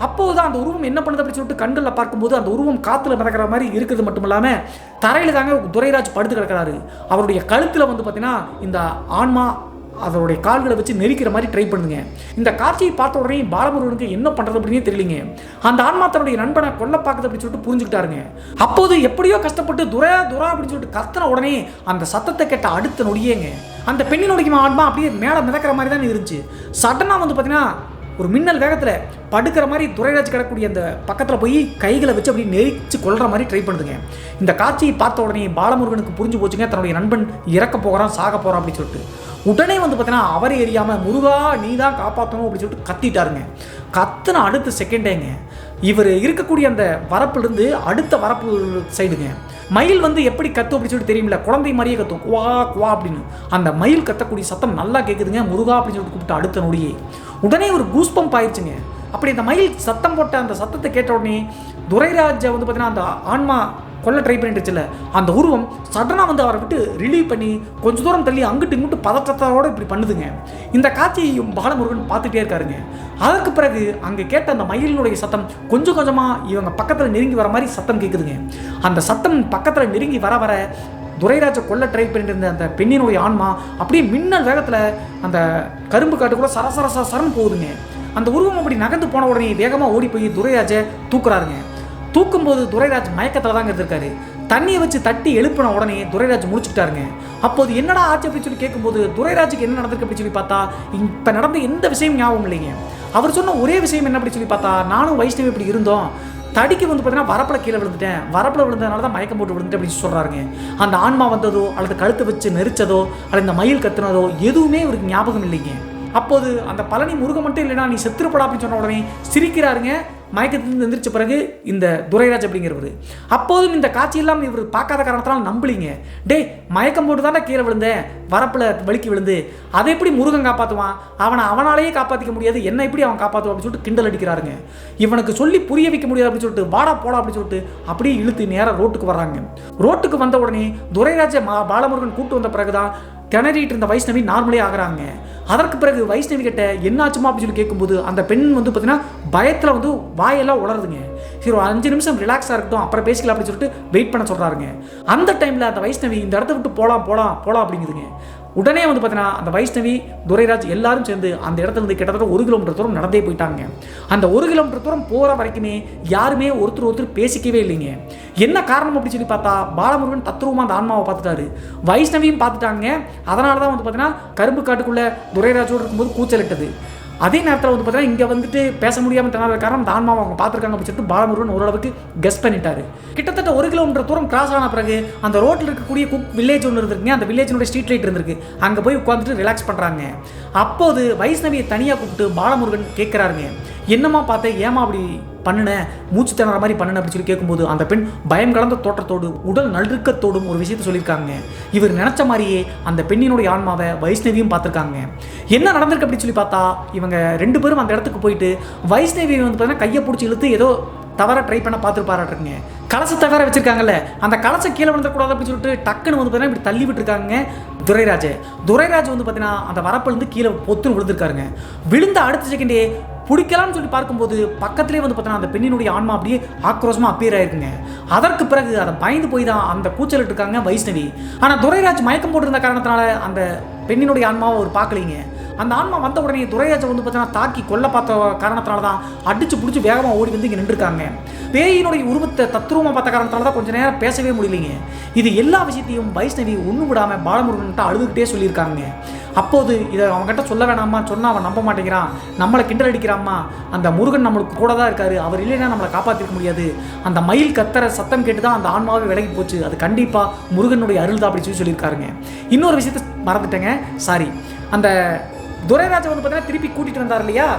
அப்போதான் அந்த உருவம் என்ன பண்ணுது அப்படி சொல்லிட்டு கண்களில் பார்க்கும்போது அந்த உருவம் காற்றுல மிதக்கிற மாதிரி இருக்கிறது மட்டும் இல்லாமல் தரையில் தாங்க துரைராஜ் படுத்து கிடக்கிறாரு. அவருடைய கழுத்தில் வந்து பார்த்தீங்கன்னா இந்த ஆன்மா அதனுடைய கால்களை வச்சு நெரிக்கிற மாதிரி ட்ரை பண்ணுங்க. இந்த காட்சியை பார்த்த உடனே பாலமுருகனுக்கு என்ன பண்ணுறது அப்படின்னே தெரியலிங்க. அந்த ஆன்மா தன்னுடைய நண்பனை கொல்ல பார்க்குது அப்படின்னு சொல்லிட்டு புரிஞ்சுக்கிட்டாருங்க. அப்போது எப்படியோ கஷ்டப்பட்டு துரா அப்படின்னு சொல்லிட்டு கத்துன உடனே அந்த சத்தத்தை கேட்ட அடுத்த நொடியேங்க அந்த பெண்ணினுடைய ஆன்மா அப்படியே மேலே மிதக்கிற மாதிரி தான் இருந்துச்சு. சடனாக வந்து பார்த்தீங்கன்னா ஒரு மின்னல் வேகத்தில் படுக்கிற மாதிரி துரைராஜ் கிடக்கூடிய அந்த பக்கத்தில் போய் கைகளை வச்சு அப்படி நெரிச்சு கொள்கிற மாதிரி ட்ரை பண்ணுதுங்க. இந்த காட்சியை பார்த்த உடனே பாலமுருகனுக்கு புரிஞ்சு போச்சுங்க, தன்னுடைய நண்பன் இறக்க போகிறான், சாக போகிறான் அப்படின்னு சொல்லிட்டு. உடனே வந்து பார்த்தீங்கன்னா அவரை எரியாமல் முருகா நீ தான் காப்பாற்றணும் அப்படின்னு சொல்லிட்டு கத்திட்டாருங்க. கத்துன அடுத்த செகண்டேங்க இவர் இருக்கக்கூடிய அந்த வரப்புலேருந்து அடுத்த வரப்பு சைடுங்க மயில் வந்து எப்படி கத்தும் அப்படின்னு சொல்லிட்டு தெரியுமில்ல, குழந்தை மாதிரியே கத்தும், குவா குவா அப்படின்னு. அந்த மயில் கத்தக்கூடிய சத்தம் நல்லா கேட்குதுங்க. முருகா அப்படின்னு சொல்லிட்டு கூப்பிட்டு அடுத்த நொடியே உடனே ஒரு கூஸ் பம்ப் ஆயிடுச்சுங்க. அப்படி அந்த மயில் சத்தம் போட்ட அந்த சத்தத்தை கேட்ட உடனே துரைராஜை வந்து பார்த்தீங்கன்னா அந்த ஆன்மா கொல்ல ட்ரை பண்ணிட்டுச்சுல அந்த உருவம் சடனாக வந்து அவரை விட்டு ரிலீவ் பண்ணி கொஞ்சம் தூரம் தள்ளி அங்கிட்டு இங்கிட்டு பதற்றத்தோடு இப்படி பண்ணுதுங்க. இந்த காட்சியையும் பாலமுருகன் பார்த்துட்டே இருக்காருங்க. அதற்கு பிறகு அங்கே கேட்ட அந்த மயிலினுடைய சத்தம் கொஞ்சம் கொஞ்சமாக இவங்க பக்கத்தில் நெருங்கி வர மாதிரி சத்தம் கேட்குதுங்க. அந்த சத்தம் பக்கத்தில் நெருங்கி வர வர துரைராஜை கொல்ல ட்ரை பண்ணிட்டு இருந்த அந்த பெண்ணினுடைய ஆன்மா அப்படியே மின்னல் வேகத்தில் அந்த கரும்பு காட்டுக்குள்ள சரசரன்னு போகுதுங்க. அந்த உருவம் அப்படி நகர்ந்து போன உடனே வேகமாக ஓடி போய் துரைராஜை தூக்குறாருங்க. தூக்கும்போது துரைராஜ் மயக்கத்தில் தாங்க இருந்திருக்காரு. தண்ணியை வச்சு தட்டி எழுப்பின உடனே துரைராஜ் முடிச்சுக்கிட்டாருங்க. அப்போது என்னடா ஆச்சு அப்படின்னு சொல்லி கேட்கும்போது துரைராஜுக்கு என்ன நடந்திருக்கு அப்படின்னு சொல்லி பார்த்தா இப்போ நடந்த எந்த விஷயம் ஞாபகம் இல்லைங்க. அவர் சொன்ன ஒரே விஷயம் என்ன அப்படின்னு சொல்லி பார்த்தா நானும் வைஷ்ணவி இப்படி இருந்தோம், தடிக்கு வந்து பார்த்தீங்கன்னா வரப்பில் கீழே விழுந்துட்டேன், வரப்பில் விழுந்ததுனால தான் மயக்கம் போட்டு விழுந்துட்டு அப்படின்னு சொல்கிறாருங்க. அந்த ஆன்மா வந்ததோ அல்லது கழுத்தை வச்சு நெரிச்சதோ அல்லது இந்த மயில் கத்துனதோ எதுவுமே இவருக்கு ஞாபகம் இல்லைங்க. அப்போது அந்த பழனி முருகன் மட்டும் இல்லைனா நீ செத்துருப்படா அப்படின்னு சொன்ன உடனே சிரிக்கிறாருங்க. மயக்கத்திலிருந்து எந்திரிச்ச பிறகு இந்த துரைராஜ் அப்படிங்கிறவர் அப்போதும் இந்த காட்சியெல்லாம் இவர் பார்க்காத காரணத்தினால நம்பலிங்க. டே மயக்கம் போட்டு தானே கீழே விழுந்தேன், வரப்பில் வலிக்கு விழுந்து, அதை எப்படி முருகன் காப்பாற்றுவான், அவனாலேயே காப்பாற்றிக்க முடியாது, என்ன எப்படி அவன் காப்பாற்றுவான் அப்படின்னு சொல்லிட்டு கிண்டல் அடிக்கிறாருங்க. இவனுக்கு சொல்லி புரிய வைக்க முடியாது அப்படின்னு சொல்லிட்டு வாடா போடா அப்படின்னு சொல்லிட்டு அப்படியே இழுத்து நேராக ரோட்டுக்கு வர்றாங்க. ரோட்டுக்கு வந்த உடனே துரைராஜை பாலமுருகன் கூட்டு வந்த பிறகுதான் திணறிட்டு இருந்த வைஷ்ணவி நார்மலே ஆகிறாங்க. அதற்கு பிறகு வைஷ்ணவி கிட்ட என்னாச்சுமா அப்படின்னு சொல்லி கேட்கும்போது அந்த பெண் வந்து பார்த்தீங்கன்னா பயத்தில் வந்து வாயெல்லாம் உளருதுங்க. சரி ஒரு 5 நிமிஷம் ரிலாக்ஸாக இருக்கட்டும் அப்புறம் பேசிக்கலாம் அப்படின்னு சொல்லிட்டு வெயிட் பண்ண சொல்கிறாருங்க. அந்த டைமில் அந்த வைஷ்ணவி இந்த இடத்த விட்டு போகலாம் அப்படிங்குதுங்க. உடனே வந்து பார்த்தீங்கன்னா அந்த வைஷ்ணவி, துரைராஜ் எல்லாரும் சேர்ந்து அந்த இடத்துல இருந்து கிட்டத்தட்ட 1 கிலோமீட்டர் தூரம் நடந்தே போயிட்டாங்க. அந்த 1 கிலோமீட்டர் தூரம் போகிற வரைக்குமே யாருமே ஒருத்தர் பேசிக்கவே இல்லைங்க. என்ன காரணம் அப்படி சொல்லி பார்த்தா, பாலமுருகன் தத்ரூபமாக அந்த ஆன்மாவை பார்த்துட்டாரு, வைஷ்ணவியும் பார்த்துட்டாங்க. அதனால தான் வந்து பார்த்தீங்கன்னா கரும்பு காட்டுக்குள்ளே துரைராஜோடு இருக்கும்போது கூச்சலிட்டது. அதே நேரத்தில் வந்து பார்த்தீங்கன்னா இங்கே வந்துட்டு பேச முடியாமல் தனாத காரணம் அந்த ஆன்மாவை அவங்க பார்த்துருக்காங்க அப்படின்னு சொல்லிட்டு பாலமுருகன் ஓரளவுக்கு கெஸ் பண்ணிட்டாரு. கிட்டத்தட்ட 1 கிலோமீட்டர் தூரம் கிராஸ் ஆன பிறகு அந்த ரோட்டில் இருக்கக்கூடிய வில்லேஜ் ஒன்று இருந்திருக்குங்க. அந்த வில்லேஜினுடைய ஸ்ட்ரீட் லைட் இருந்திருக்கு. அங்கே போய் உட்காந்துட்டு ரிலாக்ஸ் பண்ணுறாங்க. அப்போது வைஷ்ணவியை தனியாக கூப்பிட்டு பாலமுருகன் கேட்குறாருங்க, என்னம்மா பார்த்தேன், ஏமா அப்படி பண்ணுன, மூச்சு திணற மாதிரி பண்ணுன அப்படின்னு சொல்லி கேட்கும்போது அந்த பெண் பயம் கலந்த தோற்றத்தோடு உடல் நடுக்கத்தோடும் ஒரு விஷயத்தை சொல்லியிருக்காங்க. இவர் நினச்ச மாதிரியே அந்த பெண்ணினுடைய ஆன்மாவை வைஷ்ணவியும் பார்த்துருக்காங்க. என்ன நடந்திருக்கு அப்படின்னு சொல்லி பார்த்தா, இவங்க 2 பேரும் அந்த இடத்துக்கு போயிட்டு வைஷ்ணவி வந்து பார்த்தீங்கன்னா கையை பிடிச்சி இழுத்து ஏதோ தவற ட்ரை பண்ண பார்த்துருப்பாருங்க. கலசத்தை வேற வச்சிருக்காங்கல்ல, அந்த கலசை கீழே விழுந்துக்கூடாது அப்படின்னு சொல்லிட்டு டக்குன்னு வந்து பார்த்தீங்கன்னா இப்படி தள்ளி விட்டுருக்காங்க துரைராஜ் வந்து பார்த்தீங்கன்னா அந்த வரப்பிலிருந்து கீழே பொத்துன்னு விழுந்திருக்காருங்க. விழுந்த அடுத்த செகண்டே பிடிக்கலாம்னு சொல்லி பார்க்கும்போது பக்கத்துலேயே வந்து பார்த்தீங்கன்னா அந்த பெண்ணினுடைய ஆன்மா அப்படியே ஆக்ரோஷமாக அப்பியர் ஆயிருக்குங்க. அதற்கு பிறகு அதை பயந்து போய் தான் அந்த கூச்சலிட்டு இருக்காங்க வைஷ்ணவி. ஆனால் துரைராஜ் மயக்கம் போட்டிருந்த காரணத்தினால அந்த பெண்ணினுடைய ஆன்மாவை அவர் பார்க்கலைங்க. அந்த ஆன்மா வந்த உடனே துரைராஜை வந்து பார்த்தீங்கன்னா தாக்கி கொல்ல பார்த்த காரணத்தினால தான் அடிச்சு பிடிச்சி வேகமாக ஓடி வந்து இங்கே நின்றுருக்காங்க. பேயினுடைய உருவத்தை தத்ரூபமாக பார்த்த காரணத்தினால தான் கொஞ்சம் நேரம் பேசவே முடியலைங்க. இது எல்லா விஷயத்தையும் வைஷ்ணவி ஒன்றும் விடாமல் பாலமுருகன்கிட்ட அழுதுகிட்டே சொல்லியிருக்காங்க. அப்போது இதை அவங்ககிட்ட சொல்ல வேணாமா, சொன்னால் அவன் நம்ப மாட்டேங்கிறான், நம்மளை கிண்டல் அடிக்கிறாம்மா, அந்த முருகன் நம்மளுக்கு கூட தான் இருக்காரு, அவர் இல்லைன்னா நம்மளை காப்பாற்றிக்க முடியாது, அந்த மயில் கத்துற சத்தம் கேட்டு தான் அந்த ஆன்மாவே விலகி போச்சு, அது கண்டிப்பாக முருகனுடைய அருள் தான் அப்படி சொல்லியிருக்காருங்க. இன்னொரு விஷயத்தை மறந்துட்டேங்க, சாரி. அந்த துரைராஜை வந்து பார்த்தீங்கன்னா திருப்பி கூட்டிகிட்டு வந்தார் இல்லையா,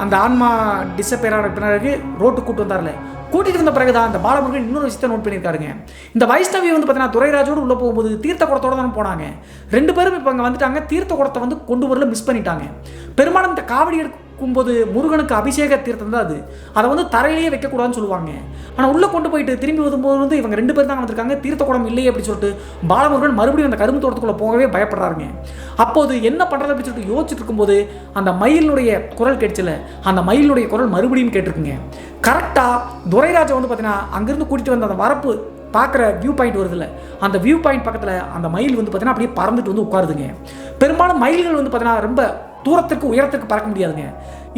அந்த ஆன்மா டிஸப்பியர் ஆன பிறகு ரோட்டுக்கு கூட்டு வந்தார்ல, கூட்டிகிட்டு வந்த பிறகு தான் அந்த பாலமுருகன் இன்னொரு விஷயத்தை நோட் பண்ணியிருக்காருங்க. இந்த வைஷ்ணவி வந்து பார்த்தீங்கன்னா துரைராஜோடு உள்ளே போகும்போது தீர்த்த குடத்தோடு தான் போனாங்க. 2 பேரும் இப்போ அங்கே வந்துட்டாங்க. தீர்த்த குடத்தை வந்து கொண்டு வரல, மிஸ் பண்ணிட்டாங்க. பெரும்பாலும் இந்த காவடி எடுக்கும்போது முருகனுக்கு அபிஷேக தீர்த்தம் தான் அது, அதை வந்து தரையிலேயே வைக்கக்கூடாதுன்னு சொல்லுவாங்க. ஆனால் உள்ளே கொண்டு போயிட்டு திரும்பி வரும்போது வந்து இவங்க 2 பேர் தான் வந்திருக்காங்க, தீர்த்த குடம் இல்லையே அப்படின்னு சொல்லிட்டு பாலமுருகன் மறுபடியும் அந்த கரும்பு தோட்டத்துக்குள்ளே போகவே பயப்படுறாருங்க. அப்போது என்ன பண்ணுறது அப்படின்னு சொல்லிட்டு யோசிச்சுட்டு இருக்கும்போது அந்த மயிலுடைய குரல் கேட்டுச்சுல, அந்த மயிலுடைய குரல் மறுபடியும் கேட்டிருக்குங்க. கரெக்டாக துரைராஜை வந்து பார்த்தீங்கன்னா அங்கேருந்து கூட்டிகிட்டு வந்த அந்த வரப்பு பார்க்குற வியூ பாயிண்ட் வருதுல்ல, அந்த வியூ பாயிண்ட் பக்கத்தில் அந்த மயில் வந்து பார்த்தீங்கன்னா அப்படியே பறந்துட்டு வந்து உட்காருதுங்க. பெரும்பாலும் மயில்கள் வந்து பார்த்தீங்கன்னா ரொம்ப தூரத்துக்கு உயரத்துக்கு பறக்க முடியாதுங்க.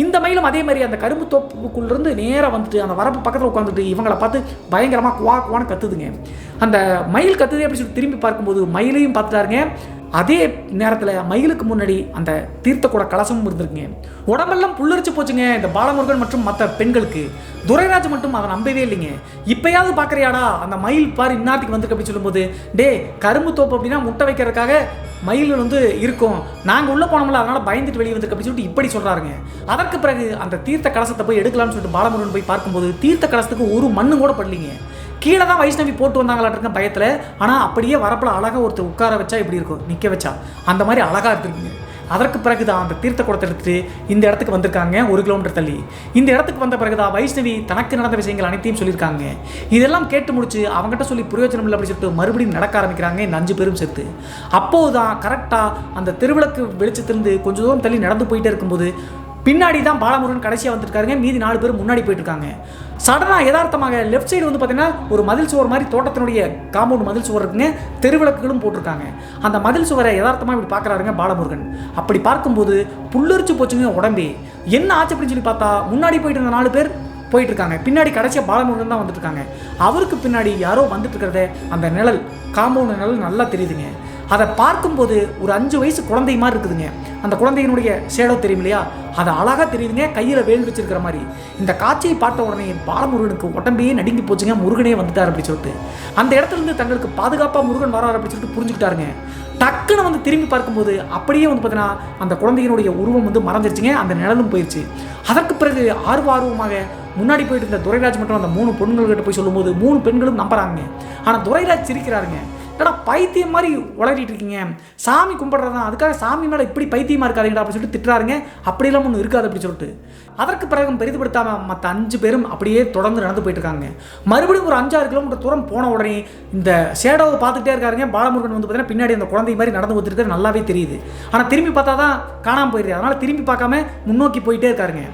இந்த மயிலும் அதே மாதிரி அந்த கரும்பு தோப்புக்குள்ளேருந்து நேராக வந்துட்டு அந்த வரப்பு பக்கத்தில் உட்காந்துட்டு இவங்களை பார்த்து பயங்கரமாக குவான்னு கத்துதுங்க. அந்த மயில் கத்துதே அப்படி சொல்லி திரும்பி பார்க்கும்போது மயிலையும் பார்த்துட்டாருங்க. அதே நேரத்தில் மயிலுக்கு முன்னாடி அந்த தீர்த்த கூட கலசமும் இருந்திருக்குங்க. உடம்பெல்லாம் புல்லரிச்சு போச்சுங்க இந்த பாலமுருகன் மற்றும் மற்ற பெண்களுக்கு. துரைராஜ் மட்டும் அதை நம்பவே இல்லைங்க. இப்பயாவது பார்க்குறியாடா அந்த மயில் பாரு இன்னாத்துக்கு வந்திருக்கு அப்படின்னு சொல்லும்போது, டே கரும்பு தோப்பு அப்படின்னா முட்டை வைக்கிறதுக்காக மயில்கள் வந்து இருக்கும், நாங்கள் உள்ளே போனோம்ல அதனால் பயந்துட்டு வெளியே வந்துருக்கு அப்படின்னு சொல்லிட்டு இப்படி சொல்கிறாருங்க. அதற்கு பிறகு அந்த தீர்த்த கலசத்தை போய் எடுக்கலாம்னு சொல்லிட்டு பாலமுருகன் போய் பார்க்கும்போது தீர்த்த கலசத்துக்கு ஒரு மண்ணு கூட படலிங்க. கீழே தான் வைஷ்ணவி போட்டு வந்தாங்களாட்டிருக்க பயத்தில். ஆனால் அப்படியே வரப்பில் அழகாக ஒருத்தர் உட்கார வச்சா எப்படி இருக்கும், நிற்க வச்சா அந்த மாதிரி அழகாக இருக்குங்க. அதற்கு பிறகு தான் அந்த தீர்த்த குடத்தை எடுத்துட்டு இந்த இடத்துக்கு வந்திருக்காங்க 1 கிலோமீட்டர் தள்ளி. இந்த இடத்துக்கு வந்த பிறகு தான் வைஷ்ணவி தனக்கு நடந்த விஷயங்கள் அனைத்தையும் சொல்லியிருக்காங்க. இதெல்லாம் கேட்டு முடிச்சு அவங்ககிட்ட சொல்லி பிரயோஜனம் இல்லை அப்படின்னு சொல்லிட்டு மறுபடியும் நடக்க ஆரம்பிக்கிறாங்க இந்த 5 பேரும் சேர்த்து. அப்போது தான் கரெக்டாக அந்த திருவிளக்கு வெளிச்சத்திலிருந்து கொஞ்சம் தூரம் தள்ளி நடந்து போயிட்டே இருக்கும்போது பின்னாடி தான் பாலமுருகன் கடைசியாக வந்துருக்காருங்க. மீதி 4 பேர் முன்னாடி போயிட்டு இருக்காங்க. சடனாக யதார்த்தமாக லெஃப்ட் சைடு வந்து பார்த்தீங்கன்னா ஒரு மதில் சுவர் மாதிரி தோட்டத்தினுடைய காம்பவுண்ட் மதில் சுவர் இருக்குங்க, தெருவிளக்குகளும் போட்டிருக்காங்க. அந்த மதில் சுவரை யதார்த்தமாக இப்படி பார்க்குறாருங்க பாலமுருகன். அப்படி பார்க்கும்போது புல்லரிச்சு போச்சுங்க உடம்பே. என்ன ஆச்சு அப்படின்னு சொல்லி பார்த்தா முன்னாடி போயிட்டு இருந்த 4 பேர் போயிட்டு இருக்காங்க, பின்னாடி கடைசியாக பாலமுருகன் தான் வந்துட்டு இருக்காங்க. அவருக்கு பின்னாடி யாரோ வந்துட்டு இருக்கிறத அந்த நிழல், காம்பவுண்ட் நிழல் நல்லா தெரியுதுங்க. அதை பார்க்கும்போது ஒரு 5 வயசு குழந்தை மாதிரி இருக்குதுங்க. அந்த குழந்தையினுடைய ஷேடோ தெரியும் இல்லையா, அது அழகாக தெரியுதுங்க, கையில் வேல் வச்சிருக்கிற மாதிரி. இந்த காட்சியை பார்த்த உடனே பாலமுருகனுக்கு உடம்பையே நடுங்கி போச்சுங்க, முருகனே வந்துட்டார் அப்படின்னு சொல்லிட்டு. அந்த இடத்துல இருந்து தங்களுக்கு பாதுகாப்பாக முருகன் வரார் அப்படின்னு சொல்லிட்டு புரிஞ்சுக்கிட்டாருங்க. டக்குன்னு வந்து திரும்பி பார்க்கும்போது அப்படியே வந்து பார்த்தீங்கன்னா அந்த குழந்தையினுடைய உருவம் வந்து மறைஞ்சிருச்சுங்க, அந்த நிழலும் போயிடுச்சு. அதற்கு பிறகு ஆர்வமாக முன்னாடி போயிட்டு இருந்த துரைராஜ் மற்றும் அந்த 3 பெண்கள்கிட்ட போய் சொல்லும்போது 3 பெண்களும் நம்புறாங்க. ஆனால் துரைராஜ் சிரிக்கிறாருங்க. ஏன்னா பைத்தியம் மாதிரி உளறிட்டு இருக்கீங்க, சாமி கும்பிட்றதான், அதுக்காக சாமி மேலே இப்படி பைத்தியமாக இருக்காதுங்கடா அப்படின்னு சொல்லிட்டு திட்டுறாருங்க. அப்படியெல்லாம் ஒன்றும் இருக்காது அப்படின்னு சொல்லிட்டு. அதற்கு பிறகு பெரிதுபடுத்தாமல் மற்ற 5 பேரும் அப்படியே தொடர்ந்து நடந்து போயிட்டு இருக்காங்க. மறுபடியும் ஒரு 5-6 கிலோமீட்டர் தூரம் போன உடனே இந்த ஷேடோவை பார்த்துட்டே இருக்காருங்க. பாலமுருகன் வந்து பார்த்தீங்கன்னா பின்னாடி அந்த குழந்தை மாதிரி நடந்து வந்துருக்கிறது நல்லாவே தெரியுது. ஆனால் திரும்பி பார்த்தா தான் காணாமல் போயிடுது. அதனால் திரும்பி பார்க்காம முன்னோக்கி போயிட்டே இருக்காருங்க.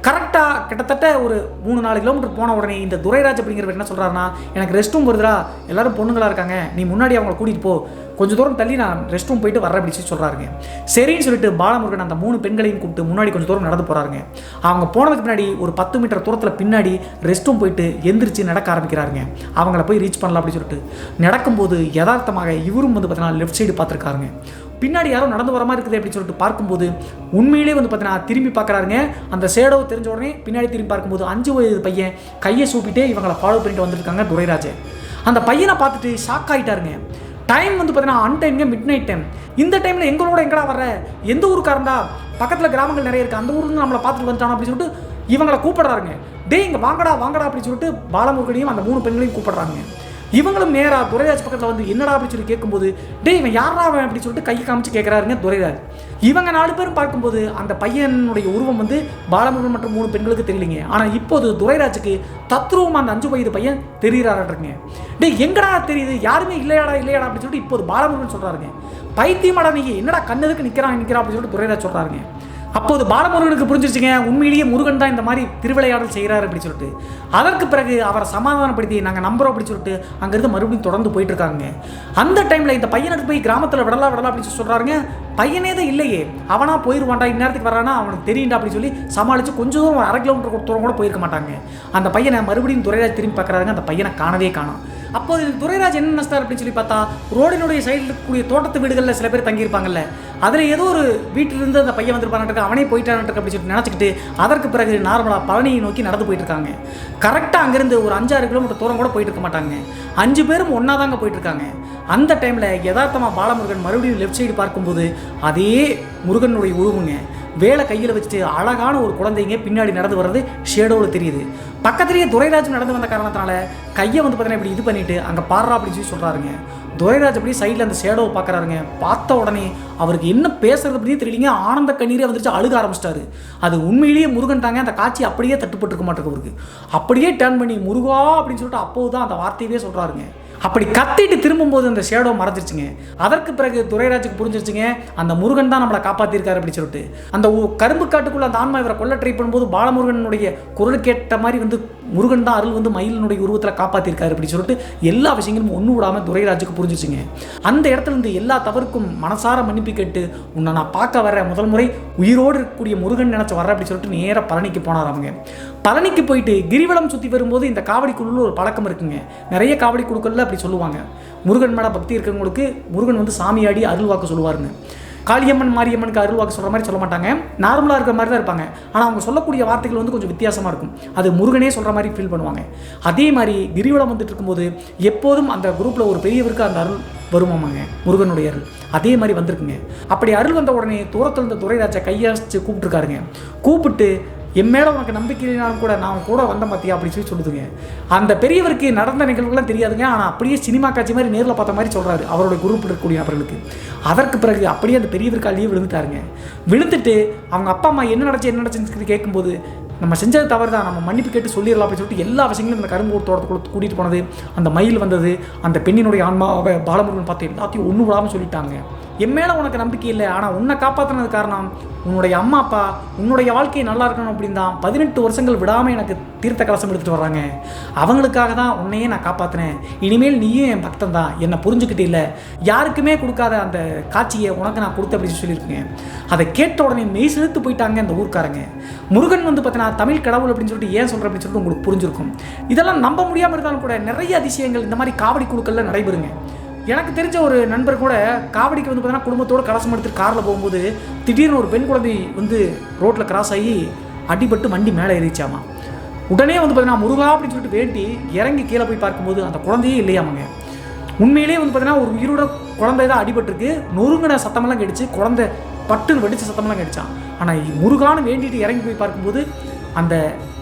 கரெக்டாக கிட்டத்தட்ட ஒரு 3-4 கிலோமீட்டர் போன உடனே இந்த துரைராஜ் அப்படிங்கிறவர் என்ன சொல்கிறாருன்னா, எனக்கு ரெஸ்ட் ரூம் வருதுடா, எல்லாரும் பொண்ணுங்களாக இருக்காங்க, நீ முன்னாடி அவங்களை கூட்டிகிட்டு போ, கொஞ்சம் தூரம் தள்ளி நான் ரெஸ்ட் ரூம் போயிட்டு வரேன் அப்படின்னு சொல்கிறாருங்க. சரின்னு சொல்லிட்டு பாலமுருகன் அந்த 3 பெண்களையும் கூப்பிட்டு முன்னாடி கொஞ்சம் தூரம் நடந்து போகிறாருங்க. அவங்க போனதுக்கு பின்னாடி ஒரு 10 மீட்டர் தூரத்தில் பின்னாடி ரெஸ்ட் ரூம் போயிட்டு எந்திரிச்சு நடக்க ஆரம்பிக்கிறாருங்க. அவங்கள போய் ரீச் பண்ணலாம் அப்படின்னு சொல்லிட்டு நடக்கும்போது யதார்த்தமாக இவரும் வந்து பார்த்தீங்கன்னா லெஃப்ட் சைடு பார்த்துருக்காருங்க. பின்னாடி யாரும் நடந்து வர மாதிரி இருக்குது அப்படின்னு சொல்லிட்டு பார்க்கும்போது உண்மையிலே வந்து பார்த்தீங்கன்னா திரும்பி பார்க்குறாருங்க. அந்த ஷேடோ தெரிஞ்ச உடனே பின்னாடி திரும்பி பார்க்கும்போது 5 வயது பையன் கையை சூப்பிட்டே இவங்களை ஃபாலோ பண்ணிட்டு வந்துருக்காங்க துரைராஜ். அந்த பையனை பார்த்துட்டு ஷாக் ஆகிட்டாருங்க. டைம் வந்து பார்த்தீங்கன்னா அன்டைம்ங்க, மிட் நைட் டைம். இந்த டைமில் எங்களோட எங்கடா வர்ற, எந்த ஊருக்கா இருந்தா, பக்கத்தில் கிராமங்கள் நிறைய இருக்குது, அந்த ஊருக்கு நம்மளை பார்த்துட்டு வந்துட்டான் அப்படின்னு சொல்லிட்டு இவங்களை கூப்பிடுறாருங்க. டே இங்கே வாங்கடா வாங்கடா அப்படின்னு சொல்லிட்டு பாலமுருகனையும் அந்த 3 பெண்களையும் கூப்பிடுறாங்க. இவங்களும் நேராக துரைராஜ் பக்கத்தில் வந்து என்னடா அப்படின்னு சொல்லி கேட்கும்போது டே இவன் யாரா அவன் அப்படின்னு சொல்லிட்டு கையை காமிச்சு கேட்குறாருங்க துரைராஜ். இவங்க 4 பேரும் பார்க்கும்போது அந்த பையனுடைய உருவம் வந்து பாலமுருகன் மற்றும் 3 பெண்களுக்கு தெரியலிங்க. ஆனால் இப்போது துரைராஜுக்கு தத்ரூபமாக அந்த 5 வயது பையன் தெரிகிறாருங்க. டே எங்கடா தெரியுது, யாருமே இல்லையாடா அப்படின்னு சொல்லிட்டு இப்போது பாலமுருகன் சொல்கிறாருங்க. பைத்தியமாடா நீ, என்னடா கண்ணதுக்கு நிற்கிறான் அப்படின்னு சொல்லிட்டு துரைராஜ் சொல்கிறாருங்க. அப்போது பாலமுருகனுக்கு புரிஞ்சிருச்சுங்க, உண்மையிலேயே முருகன் தான் இந்த மாதிரி திருவிளையாடல் செய்கிறாரு அப்படின்னு சொல்லிட்டு. அதற்கு பிறகு அவரை சமாதானப்படுத்தி நாங்கள் நம்புறோம் அப்படின்னு சொல்லிட்டு அங்கேருந்து மறுபடியும் தொடர்ந்து போயிட்டு இருக்காங்க. அந்த டைமில் இந்த பையனுக்கு போய் கிராமத்தில் விடலாம் அப்படின்னு சொல்லி சொல்கிறாருங்க. பையனே தான் இல்லையே, அவனா போயிடுவான்டா, இந்நேரத்துக்கு வரானா அவனுக்கு தெரியுண்டா அப்படின்னு சொல்லி சமாளித்து கொஞ்சம் தூரம் 1/2 கிலோமீட்டர் தூரம் கூட போயிருக்க மாட்டாங்க. அந்த பையனை மறுபடியும் துரைராஜ் திரும்பி பார்க்குறாருங்க. அந்த பையனை காணவே காணோம். அப்போது துரைராஜ் என்ன நினைச்சார் அப்படின்னு சொல்லி பார்த்தா, ரோடினுடைய சைடில் இருக்கக்கூடிய தோட்டத்து வீடுகளில் சில பேர் தங்கியிருப்பாங்கல்ல, அதில் ஏதோ ஒரு வீட்டிலிருந்து அந்த பையன் வந்திருப்பான்ட்டு அவனே போயிட்டான்ட்டு அப்படின்னு சொல்லிட்டு நினச்சிக்கிட்டு அதற்கு பிறகு நார்மலாக பழனியை நோக்கி நடந்து போயிட்டு இருக்காங்க. கரெக்டாக அங்கேருந்து ஒரு 5-6 கிலோமீட்டர் தூரம் கூட போயிட்டு இருக்க மாட்டாங்க. 5 பேரும் ஒன்றா தாங்க போயிட்டு இருக்காங்க. அந்த டைமில் யதார்த்தமாக பாலமுருகன் மறுபடியும் லெஃப்ட் சைடு பார்க்கும்போது அதே முருகனுடைய உருவங்க, வேலை கையில் வச்சுட்டு அழகான ஒரு குழந்தைங்க பின்னாடி நடந்து வர்றது ஷேடோவில் தெரியுது. பக்கத்துலேயே துரைராஜ் நடந்து வந்த காரணத்தினால கையை வந்து பார்த்தீங்கன்னா இப்படி இது பண்ணிவிட்டு அங்கே பாடுறா அப்படின்னு சொல்லி சொல்கிறாருங்க. துரைராஜ் அப்படியே சைடில் அந்த ஷேடோவை பார்க்குறாருங்க. பார்த்த உடனே அவருக்கு என்ன பேசுறது அப்படியே தெரியலிங்க. ஆனந்த கண்ணீரே வந்துருச்சு, அழுக ஆரம்பிச்சிட்டாரு. அது உண்மையிலேயே முருகன் தாங்க. அந்த காட்சி அப்படியே தட்டுப்பட்டுருக்க மாட்டேங்க அவருக்கு. அப்படியே டர்ன் பண்ணி முருகா அப்படின்னு சொல்லிட்டு அப்போது தான் அந்த வார்த்தையவே சொல்கிறாருங்க. அப்படி கத்திட்டு திரும்பும்போது அந்த ஷேடோ மறைஞ்சிருச்சுங்க. அதற்கு பிறகு துரைராஜுக்கு புரிஞ்சிருச்சுங்க, அந்த முருகன் தான் நம்மளை காப்பாற்றிருக்காரு அப்படின்னு சொல்லிட்டு. அந்த கரும்பு காட்டுக்குள்ள அந்த ஆன்மா இவரை கொல்ல ட்ரை பண்ணும்போது பாலமுருகனுடைய குரல் கேட்ட மாதிரி வந்து முருகன் தான் அருள் வந்து மயிலினுடைய உருவத்தில் காப்பாற்றிருக்காரு அப்படின்னு சொல்லிட்டு எல்லா விஷயங்களும் ஒன்று விடாமல் துரைராஜுக்கு புரிஞ்சிச்சுங்க. அந்த இடத்துல இருந்து எல்லா தவறுக்கும் மனசார மன்னிப்பு கேட்டு உன்னை நான் பார்க்க வர முதல் முறை உயிரோடு இருக்கக்கூடிய முருகன் நினச்சி வர அப்படின்னு சொல்லிட்டு நேராக பழனிக்கு போனார் அவங்க. பழனிக்கு போயிட்டு கிரிவலம் சுற்றி வரும்போது இந்த காவடி குழுவில் ஒரு பழக்கம் இருக்குங்க. நிறைய காவடி குழுக்களில் அப்படி சொல்லுவாங்க, முருகன் மேலே பக்தி இருக்கிறவங்களுக்கு முருகன் வந்து சாமியாடி அருள் வாக்கு சொல்லுவாருங்க. காளியம்மன் மாரியம்மனுக்கு அருள் வாக்கு சொல்கிற மாதிரி சொல்ல மாட்டாங்க, நார்மலாக இருக்கிற மாதிரி தான் இருப்பாங்க. ஆனால் அவங்க சொல்லக்கூடிய வார்த்தைகள் வந்து கொஞ்சம் வித்தியாசமாக இருக்கும். அது முருகனே சொல்கிற மாதிரி ஃபீல் பண்ணுவாங்க. அதே மாதிரி கிரிவலம் வந்துட்டு இருக்கும்போது எப்போதும் அந்த குரூப்பில் ஒரு பெரியவருக்கு அந்த அருள் வருமாமாங்க, முருகனுடைய அருள். அதே மாதிரி வந்திருக்குங்க. அப்படி அருள் வந்த உடனே தூரத்தில் இருந்த துரைராஜை கையாச்சு கூப்பிட்டுருக்காருங்க. கூப்பிட்டு என் மேலே உனக்கு நம்பிக்கை இல்லைனாலும் கூட நான் கூட வந்த பார்த்தியா அப்படின்னு சொல்லி சொல்லுதுங்க. அந்த பெரியவருக்கு நடந்த நிகழ்வுகள்லாம் தெரியாதுங்க. ஆனால் அப்படியே சினிமா காட்சி மாதிரி நேரில் பார்த்த மாதிரி சொல்கிறாரு அவருடைய குரூப்பில் இருக்கக்கூடிய நபர்களுக்கு. அதற்கு பிறகு அப்படியே அந்த பெரியவர் காலியே விழுந்துட்டாருங்க. விழுந்துட்டு அவங்க அப்பா அம்மா என்ன நடந்துச்சுன்னு கேட்கும்போது நம்ம செஞ்சது தவறு தான், நம்ம மன்னிப்பு கேட்டு சொல்லிடலாம் அப்படின்னு சொல்லிட்டு எல்லா விஷயங்களும் இந்த கரும்பு தோட்டத்துக்குள்ள கூட்டிகிட்டு போனது, அந்த மயில் வந்தது, அந்த பெண்ணினுடைய ஆன்மாவை பாலமுருகன் பார்த்து எல்லாத்தையும் ஒன்று விடாமல் சொல்லிட்டாங்க. என் மேலே உனக்கு நம்பிக்கை இல்லை, ஆனால் உன்னை காப்பாற்றினது காரணம் உன்னுடைய அம்மா அப்பா உன்னுடைய வாழ்க்கையை நல்லா இருக்கணும் அப்படின்னு தான் 18 வருஷங்கள் விடாமல் எனக்கு தீர்த்த கலசம் எடுத்துகிட்டு வர்றாங்க. அவங்களுக்காக தான் உன்னையே நான் காப்பாற்றினேன். இனிமேல் நீயும் என் பக்தன் தான், என்னை புரிஞ்சுக்கிட்டே இல்லை, யாருக்குமே கொடுக்காத அந்த காட்சியை உனக்கு நான் கொடுத்த அப்படின்னு சொல்லியிருக்கேன். அதை கேட்ட உடனே மெய் செலுத்து போயிட்டாங்க அந்த ஊர்க்காரங்க. முருகன் வந்து பார்த்தீங்கன்னா தமிழ் கடவுள் அப்படின்னு சொல்லிட்டு ஏன் சொல்கிறேன் அப்படின்னு சொல்லிட்டு உங்களுக்கு புரிஞ்சிருக்கும். இதெல்லாம் நம்ப முடியாமல் இருந்தாலும் கூட நிறைய அதிசயங்கள் இந்த மாதிரி காவடி குழுக்களில் நடைபெறுங்க. எனக்கு தெரிஞ்ச ஒரு நண்பர் கூட காவடிக்கு வந்து பார்த்தீங்கன்னா குடும்பத்தோடு கலசம் எடுத்துட்டு காரில் போகும்போது திடீர்னு ஒரு பெண் குழந்தை வந்து ரோட்டில் கிராஸ் ஆகி அடிபட்டு வண்டி மேலே ஏறிச்சாமா. உடனே வந்து பார்த்தீங்கன்னா முருகா அப்படின்னு சொல்லிட்டு வேண்டி இறங்கி கீழே போய் பார்க்கும்போது அந்த குழந்தையே இல்லையாமாங்க. உண்மையிலேயே வந்து பார்த்தீங்கன்னா ஒரு உயிரோட குழந்தை தான் அடிபட்டுருக்கு. நொறுங்கின சத்தமெல்லாம் கேட்டுச்சு, குழந்தை பட்டுன்னு வெடிச்ச சத்தமெல்லாம் கேட்டுச்சான். ஆனால் முருகான்னு வேண்டிட்டு இறங்கி போய் பார்க்கும்போது அந்த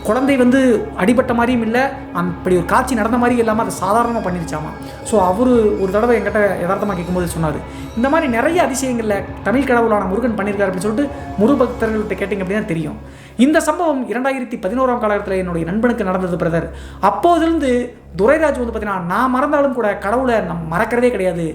குழந்தை வந்து அடிபட்ட மாதிரியும் இல்லை, அப்படி ஒரு காட்சி நடந்த மாதிரி இல்லாமல் அதை சாதாரணமாக பண்ணிருச்சாமா. ஸோ அவர் ஒரு தடவை என்கிட்ட யதார்த்தமாக கேட்கும்போது சொன்னார், இந்த மாதிரி நிறைய அதிசயங்களில் தமிழ் கடவுளான முருகன் பண்ணியிருக்காரு அப்படின்னு சொல்லிட்டு முருக பக்தர்கள்ட்ட கேட்டிங்க அப்படின்னு தெரியும். இந்த சம்பவம் 2011ஆம் காலகட்டத்தில் என்னுடைய நண்பனுக்கு நடந்தது பிரதர். அப்போதிலிருந்து துரைராஜ் வந்து பார்த்தீங்கன்னா நான் மறந்தாலும் கூட கடவுளை மறக்கிறதே கிடையாது.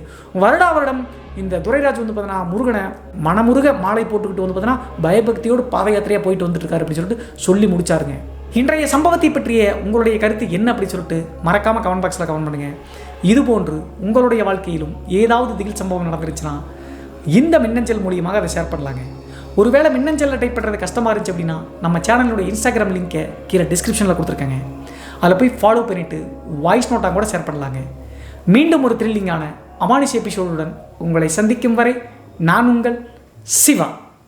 வருடம் இந்த துரைராஜ் வந்து பார்த்தீங்கன்னா முருகனை மனமுருக மாலை போட்டுக்கிட்டு வந்து பார்த்தீங்கன்னா பயபக்தியோடு பாத யாத்திரையாக போயிட்டு வந்துட்டு இருக்காரு அப்படின்னு சொல்லிட்டு சொல்லி முடிச்சாருங்க. இன்றைய சம்பவத்தை பற்றிய உங்களுடைய கருத்து என்ன அப்படின்னு சொல்லிட்டு மறக்காமல் கமெண்ட் பாக்ஸில் கமெண்ட் பண்ணுங்கள். இதுபோன்று உங்களுடைய வாழ்க்கையிலும் ஏதாவது திகில் சம்பவம் நடந்துருச்சுன்னா இந்த மின்னஞ்சல் மூலியமாக அதை ஷேர் பண்ணலாங்க. ஒருவேளை மின்னஞ்சலில் டைப் பண்ணுறது கஷ்டமாக இருந்துச்சு அப்படின்னா நம்ம சேனலோட இன்ஸ்டாகிராம் லிங்கை கீழே டிஸ்கிரிப்ஷனில் கொடுத்துருக்காங்க. அதில் போய் ஃபாலோ பண்ணிவிட்டு வாய்ஸ் நோட்டாக கூட ஷேர் பண்ணலாங்க. மீண்டும் ஒரு த்ரில்லிங்கான அமானுஷ எபிசோடுடன் உங்களை சந்திக்கும் வரை நான் உங்கள் சிவா.